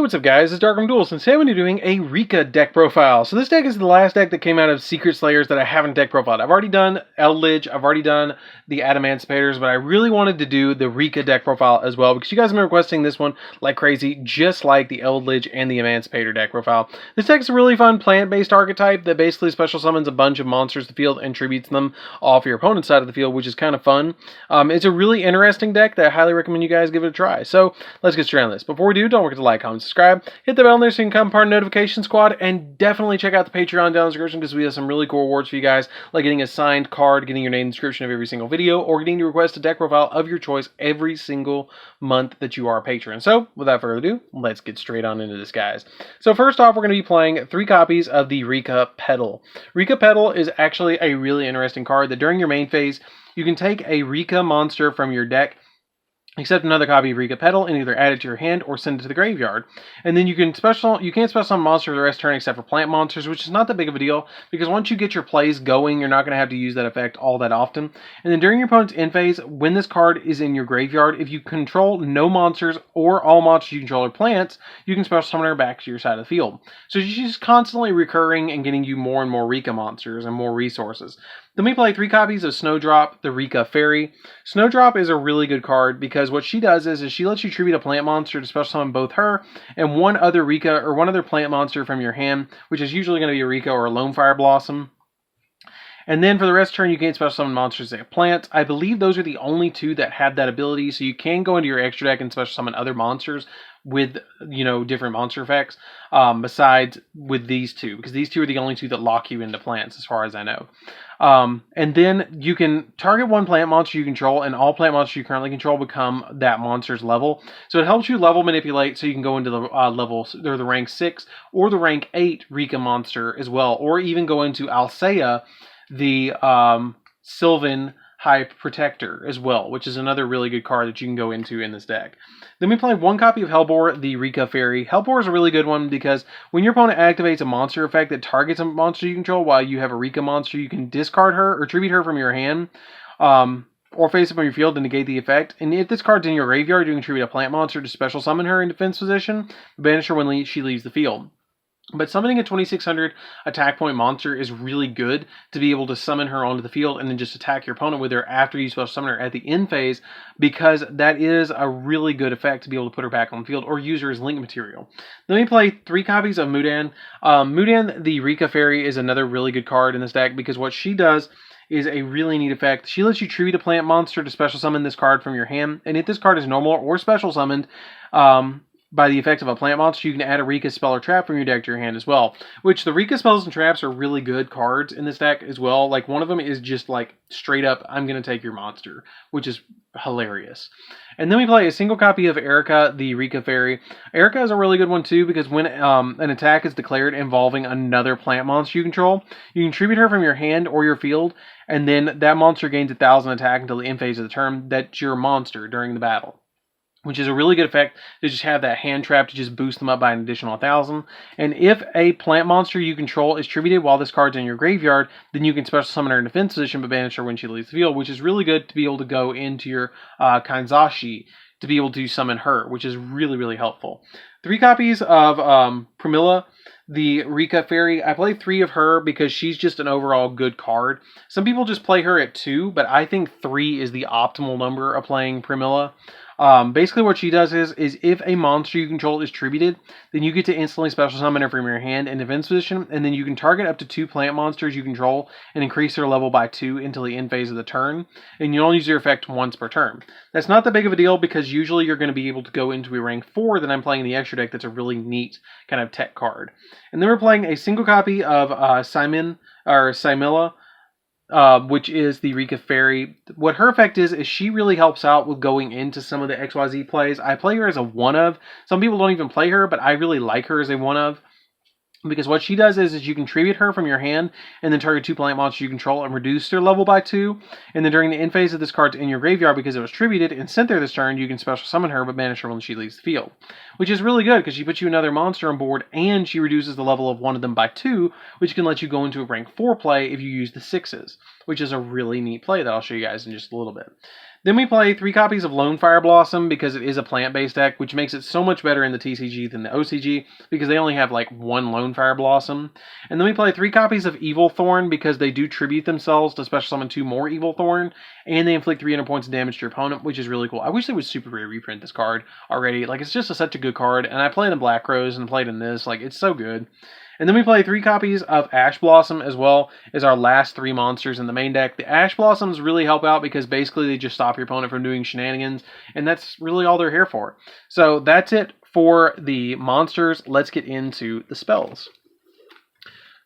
Hey, what's up guys, it's DarkArmedDuelist, and today we're doing a Rikka deck profile. So this deck is the last deck that came out of Secret Slayers that I haven't deck profiled. I've already done Eldritch, I've already done the Adamanticators, but I really wanted to do the Rikka deck profile as well, because you guys have been requesting this one like crazy, just like the Eldritch and the Emancipator deck profile. This deck is a really fun plant-based archetype that basically special summons a bunch of monsters to the field and tributes them off your opponent's side of the field, which is kind of fun. It's a really interesting deck that I highly recommend you guys give it a try. So let's get straight on this. Before we do, don't forget to like, comment, subscribe, hit the bell in there so you can become part of the notification squad, and definitely check out the Patreon down in the description because we have some really cool rewards for you guys, like getting a signed card, getting your name in the description of every single video, or getting to request a deck profile of your choice every single month that you are a patron. So without further ado, let's get straight on into this, guys. So first off, we're going to be playing 3 copies of the Rikka Petal. Rikka Petal is actually a really interesting card that during your main phase, you can take a Rikka monster from your deck, except another copy of Rikka Petal, and either add it to your hand or send it to the graveyard. And then you can't special summon monsters the rest of the turn except for plant monsters, which is not that big of a deal, because once you get your plays going, you're not going to have to use that effect all that often. And then during your opponent's end phase, when this card is in your graveyard, if you control no monsters or all monsters you control are plants, you can special summon her back to your side of the field. So she's just constantly recurring and getting you more and more Rikka monsters and more resources. Then we play 3 copies of Snowdrop, the Rikka Fairy. Snowdrop is a really good card because what she does is she lets you tribute a plant monster to special summon both her and one other Rikka or one other plant monster from your hand, which is usually going to be a Rikka or a Lone Fire Blossom. And then for the rest of the turn, you can't special summon monsters that have plants. I believe those are the only 2 that have that ability, so you can go into your extra deck and special summon other monsters with, different monster effects, besides with these 2, because these 2 are the only 2 that lock you into plants, as far as I know. And then you can target one plant monster you control, and all plant monsters you currently control become that monster's level. So it helps you level manipulate, so you can go into the the rank 6 or the rank 8 Rikka monster as well, or even go into Alsea, the Sylvan High Protector as well, which is another really good card that you can go into in this deck. Then we play 1 copy of Hellbore, the Rikka Fairy. Hellbore is a really good one because when your opponent activates a monster effect that targets a monster you control while you have a Rikka monster, you can discard her or tribute her from your hand, or face up on your field to negate the effect. And if this card's in your graveyard, you can tribute a plant monster to special summon her in defense position, banish her when she leaves the field. But summoning a 2600 attack point monster is really good to be able to summon her onto the field and then just attack your opponent with her after you special summon her at the end phase, because that is a really good effect to be able to put her back on the field or use her as link material. Then we play 3 copies of Mudan. Mudan, the Rikka Fairy, is another really good card in this deck because what she does is a really neat effect. She lets you tribute a plant monster to special summon this card from your hand, and if this card is normal or special summoned, by the effect of a plant monster, you can add a Rikka spell or trap from your deck to your hand as well. Which the Rikka spells and traps are really good cards in this deck as well. Like one of them is just like straight up, I'm going to take your monster, which is hilarious. And then we play a single copy of Erica, the Rikka Fairy. Erica is a really good one too because when an attack is declared involving another plant monster you control, you can tribute her from your hand or your field, and then that monster gains 1000 attack until the end phase of the turn. That's your monster during the battle, which is a really good effect to just have that hand trap to just boost them up by an additional 1000. And if a plant monster you control is tributed while this card's in your graveyard, then you can special summon her in defense position but banish her when she leaves the field, which is really good to be able to go into your Kanzashi to be able to summon her, which is really, really helpful. 3 copies of Primilla, the Rikka Fairy. I play 3 of her because she's just an overall good card. Some people just play her at 2, but I think 3 is the optimal number of playing Primilla. Basically what she does is if a monster you control is tributed, then you get to instantly special summon her from your hand in defense position, and then you can target up to 2 plant monsters you control and increase their level by 2 until the end phase of the turn, and you only use your effect once per turn. That's not that big of a deal because usually you're going to be able to go into a rank 4 that I'm playing in the extra deck that's a really neat kind of tech card. And then we're playing a single copy of Similla, which is the Rikka Fairy. What her effect is she really helps out with going into some of the XYZ plays. I play her as a one-of. Some people don't even play her, but I really like her as a one-of. Because what she does is you can tribute her from your hand and then target 2 plant monsters you control and reduce their level by 2. And then during the end phase of this card's in your graveyard, because it was tributed and sent there this turn, you can special summon her but banish her when she leaves the field. Which is really good because she puts you another monster on board and she reduces the level of one of them by 2, which can let you go into a rank 4 play if you use the 6s, which is a really neat play that I'll show you guys in just a little bit. Then we play 3 copies of Lone Fire Blossom because it is a plant-based deck, which makes it so much better in the TCG than the OCG because they only have like 1 Lone Fire Blossom. And then we play 3 copies of Evil Thorn because they do tribute themselves to special summon 2 more Evil Thorn, and they inflict 300 points of damage to your opponent, which is really cool. I wish they would super rare reprint this card already. Like, it's just such a good card, and I played in Black Rose and played in this. Like, it's so good. And then we play 3 copies of Ash Blossom as well as our last 3 monsters in the main deck. The Ash Blossoms really help out because basically they just stop your opponent from doing shenanigans, and that's really all they're here for. So that's it for the monsters. Let's get into the spells.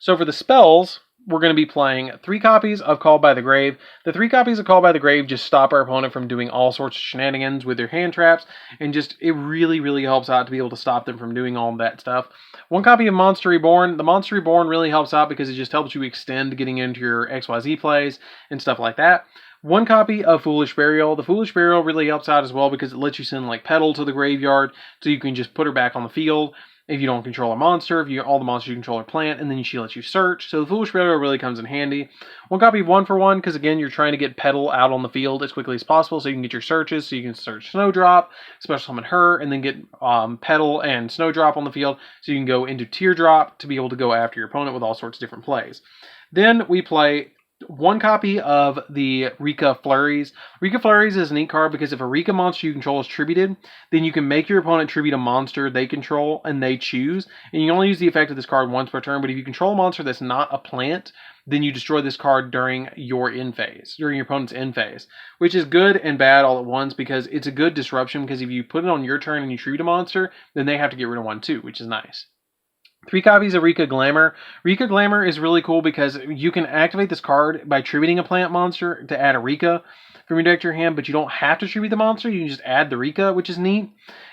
So for the spells, we're going to be playing 3 copies of Called by the Grave. The 3 copies of Called by the Grave just stop our opponent from doing all sorts of shenanigans with their hand traps, and just it really, really helps out to be able to stop them from doing all that stuff. 1 copy of Monster Reborn. The Monster Reborn really helps out because it just helps you extend getting into your XYZ plays and stuff like that. 1 copy of Foolish Burial. The Foolish Burial really helps out as well because it lets you send like Petal to the graveyard so you can just put her back on the field. If you don't control a monster, all the monsters you control are plant, and then she lets you search. So the Foolish Burial really comes in handy. 1 copy of 1 for 1, because again, you're trying to get Petal out on the field as quickly as possible so you can get your searches, so you can search Snowdrop, special summon her, and then get Petal and Snowdrop on the field so you can go into Teardrop to be able to go after your opponent with all sorts of different plays. Then we play 1 copy of the Rikka Flurries. Rikka Flurries is a neat card because if a Rikka monster you control is tributed, then you can make your opponent tribute a monster they control and they choose. And you can only use the effect of this card once per turn, but if you control a monster that's not a plant, then you destroy this card during your end phase, during your opponent's end phase, which is good and bad all at once because it's a good disruption because if you put it on your turn and you tribute a monster, then they have to get rid of 1 too, which is nice. 3 copies of Rikka Glamour. Rikka Glamour is really cool because you can activate this card by tributing a plant monster to add a Rikka from your deck to your hand, but you don't have to tribute the monster. You can just add the Rikka, which is neat.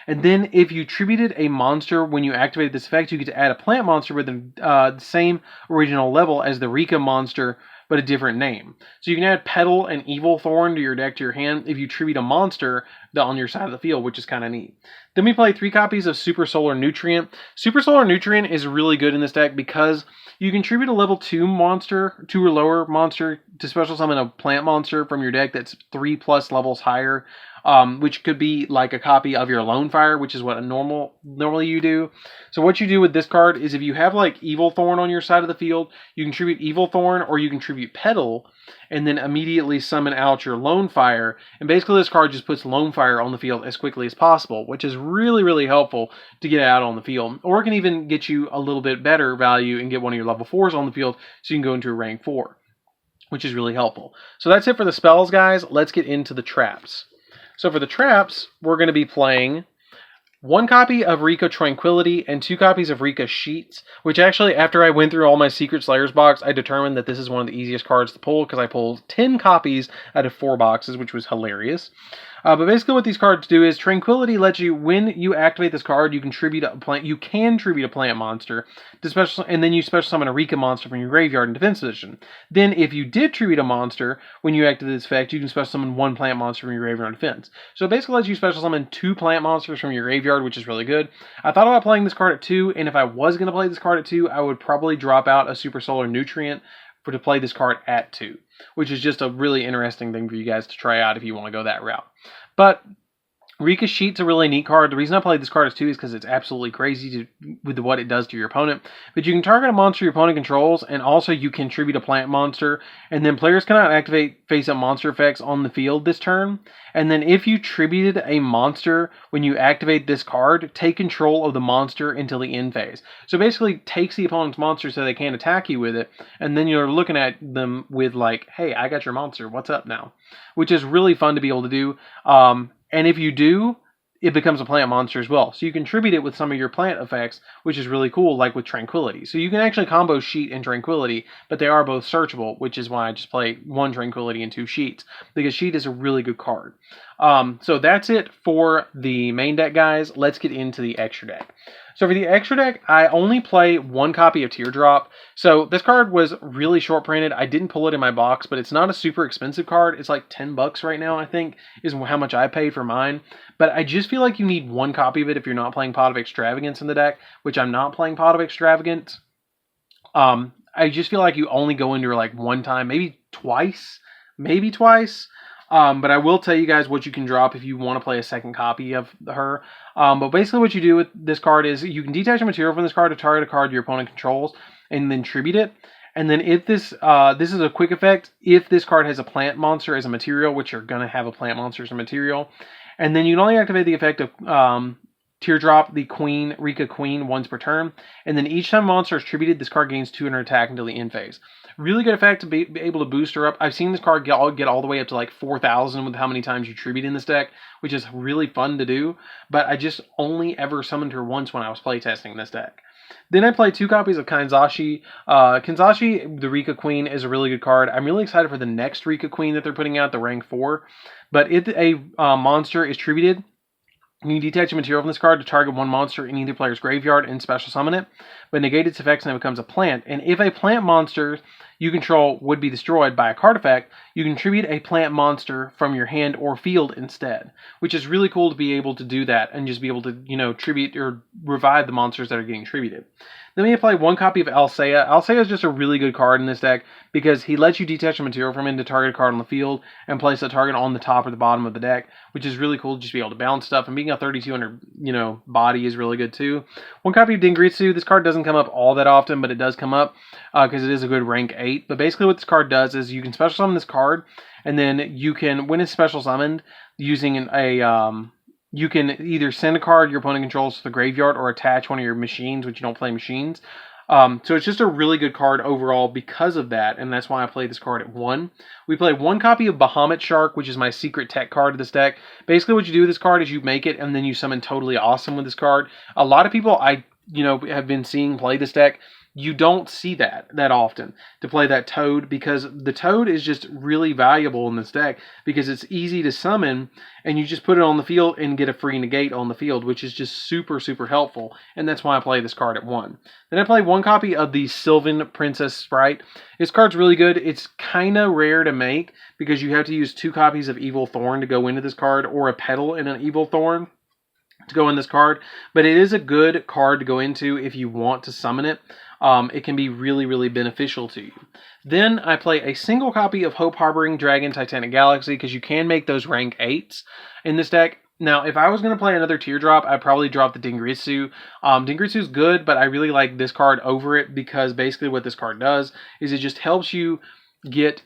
And then if you tributed a monster when you activated this effect, you get to add a plant monster with the same original level as the Rikka monster, but a different name. So you can add Petal and Evil Thorn to your deck to your hand if you tribute a monster on your side of the field, which is kind of neat. Then we play 3 copies of Super Solar Nutrient. Super Solar Nutrient is really good in this deck because you can tribute a level 2 monster, 2 or lower monster, to special summon a plant monster from your deck that's 3+ levels higher, which could be like a copy of your Lone Fire, which is what normally you do. So what you do with this card is if you have like Evil Thorn on your side of the field, you can tribute Evil Thorn or you can tribute Petal and then immediately summon out your Lone Fire. And basically this card just puts Lone Fire on the field as quickly as possible, which is really, really helpful to get out on the field. Or it can even get you a little bit better value and get one of your level 4s on the field so you can go into a rank 4, which is really helpful. So that's it for the spells, guys. Let's get into the traps. So for the traps, we're going to be playing 1 copy of Rikka Tranquility and 2 copies of Rikka Sheets, which actually, after I went through all my Secret Slayers box, I determined that this is one of the easiest cards to pull because I pulled 10 copies out of 4 boxes, which was hilarious. But basically what these cards do is Tranquility lets you, when you activate this card, you can tribute a plant. You can tribute a plant monster to special, and then you special summon a Rikka monster from your graveyard in defense position. Then if you did tribute a monster, when you activate this effect, you can special summon 1 plant monster from your graveyard in defense. So it basically lets you special summon 2 plant monsters from your graveyard, which is really good. I thought about playing this card at 2, and if I was going to play this card at 2, I would probably drop out a Super Solar Nutrient to play this card at 2, which is just a really interesting thing for you guys to try out if you want to go that route. But Rikka Sheet's a really neat card. The reason I played this card as 2 is because it's absolutely crazy with what it does to your opponent. But you can target a monster your opponent controls, and also you can tribute a plant monster, and then players cannot activate face-up monster effects on the field this turn. And then if you tributed a monster when you activate this card, take control of the monster until the end phase. So basically takes the opponent's monster so they can't attack you with it, and then you're looking at them with like, hey, I got your monster, what's up now? Which is really fun to be able to do. And if you do, it becomes a plant monster as well. So you can tribute it with some of your plant effects, which is really cool, like with Tranquility. So you can actually combo Sheet and Tranquility, but they are both searchable, which is why I just play 1 Tranquility and 2 Sheets, because Sheet is a really good card. So that's it for the main deck, guys. Let's get into the extra deck. So for the extra deck, I only play 1 copy of Teardrop. So this card was really short printed. I didn't pull it in my box, but it's not a super expensive card. It's like $10 right now, I think, is how much I paid for mine. But I just feel like you need 1 copy of it if you're not playing Pot of Extravagance in the deck, which I'm not playing Pot of Extravagance. I just feel like you only go into her like 1 time, maybe twice. But I will tell you guys what you can drop if you want to play a second copy of her. But basically what you do with this card is you can detach a material from this card to target a card your opponent controls and then tribute it. And then if this this is a quick effect, if this card has a plant monster as a material, which you're going to have a plant monster as a material, and then you can only activate the effect of Teardrop the Queen, Rikka Queen, once per turn. And then each time a monster is tributed, this card gains 200 attack until the end phase. Really good effect to be able to boost her up. I've seen this card get all the way up to like 4,000 with how many times you tribute in this deck, which is really fun to do. But I just only ever summoned her once when I was playtesting this deck. Then I played 2 copies of Kanzashi. Kanzashi, the Rikka Queen, is a really good card. I'm really excited for the next Rikka Queen that they're putting out, the rank 4. But if a monster is tributed, you can detach a material from this card to target one monster in either player's graveyard and special summon it, but negate its effects and it becomes a plant. And if a plant monster you control would be destroyed by a card effect, you can tribute a plant monster from your hand or field instead, which is really cool to be able to do that and just be able to, you know, tribute or revive the monsters that are getting tributed. Then we play 1 copy of Alsea. Alsea is just a really good card in this deck because he lets you detach a material from him to target a card on the field and place that target on the top or the bottom of the deck, which is really cool to just be able to balance stuff. And being a 3,200, you know, body is really good too. 1 copy of Dingritsu. This card doesn't come up all that often, but it does come up because it is a good rank 8. But basically what this card does is you can special summon this card, and then you can, when it's special summoned, using you can either send a card your opponent controls to the graveyard or attach one of your machines, which you don't play machines. So it's just a really good card overall because of that, and that's why I played this card at 1. We play 1 copy of Bahamut Shark, which is my secret tech card of this deck. Basically what you do with this card is you make it, and then you summon Totally Awesome with this card. A lot of people have been seeing play this deck. You don't see that often to play that Toad, because the Toad is just really valuable in this deck because it's easy to summon and you just put it on the field and get a free negate on the field, which is just super, super helpful. And that's why I play this card at 1. Then I play 1 copy of the Sylvan Princess Sprite. This card's really good. It's kind of rare to make because you have to use 2 copies of Evil Thorn to go into this card, or a Petal and an Evil Thorn to go in this card. But it is a good card to go into if you want to summon it. It can be really, really beneficial to you. Then I play a single copy of Hope Harboring Dragon Titanic Galaxy because you can make those rank 8s in this deck. Now, if I was going to play another Teardrop, I'd probably drop the Dingritsu. Dingritsu's good, but I really like this card over it because basically what this card does is it just helps you get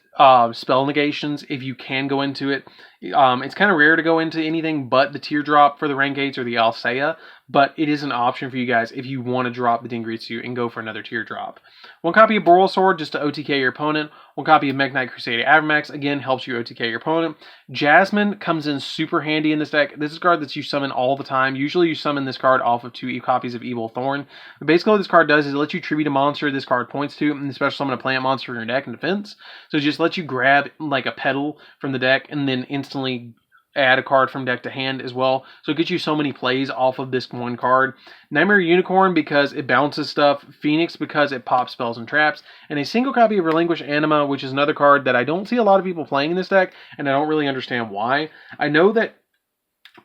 spell negations if you can go into it. It's kind of rare to go into anything but the Teardrop for the rank 8s or the Alsea, but it is an option for you guys if you want to drop the Dingritsu and go for another Teardrop. 1 copy of Boral Sword just to OTK your opponent. 1 copy of Mekk-Knight Crusader Avramax, again, helps you OTK your opponent. Jasmine comes in super handy in this deck. This is a card that you summon all the time. Usually you summon this card off of 2 copies of Evil Thorn. But basically what this card does is it lets you tribute a monster this card points to, and special summon a plant monster in your deck in defense. So it just lets you grab like a Petal from the deck and then instantly add a card from deck to hand as well. So it gets you so many plays off of this 1 card. Nightmare Unicorn because it bounces stuff. Phoenix because it pops spells and traps. And a single copy of Relinquish Anima, which is another card that I don't see a lot of people playing in this deck, and I don't really understand why. I know that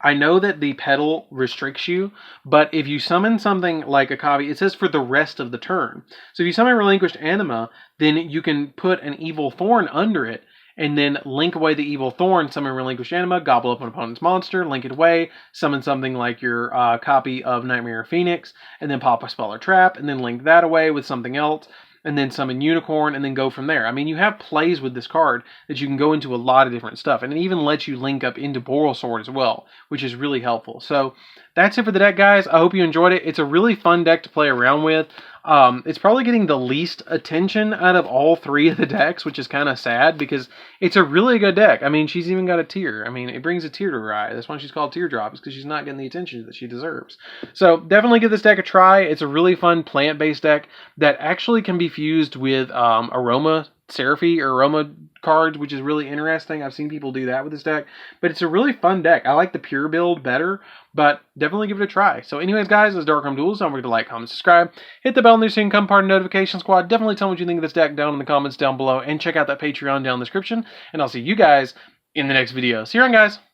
the Petal restricts you, but if you summon something like a copy, it says for the rest of the turn. So if you summon Relinquished Anima, then you can put an Evil Thorn under it, and then link away the Evil Thorn, summon Relinquished Anima, gobble up an opponent's monster, link it away, summon something like your copy of Nightmare Phoenix, and then pop a spell or trap, and then link that away with something else, and then summon Unicorn, and then go from there. I mean, you have plays with this card that you can go into a lot of different stuff, and it even lets you link up into Boral Sword as well, which is really helpful. So that's it for the deck, guys. I hope you enjoyed it. It's a really fun deck to play around with. It's probably getting the least attention out of all 3 of the decks, which is kind of sad because it's a really good deck. I mean, she's even got a tear. I mean, it brings a tear to her eye. That's why she's called Teardrop, is because she's not getting the attention that she deserves. So definitely give this deck a try. It's a really fun plant-based deck that actually can be fused with Aroma Seraphie or Aroma cards, which is really interesting. I've seen people do that with this deck, but it's a really fun deck. I like the pure build better, but definitely give it a try. So anyways, guys, this is DarkArmedDuelist. Don't forget to like, comment, subscribe, hit the bell on there so you can become part of the notification squad. Definitely tell me what you think of this deck down in the comments down below, and check out that Patreon down in the description, and I'll see you guys in the next video. See you around, guys.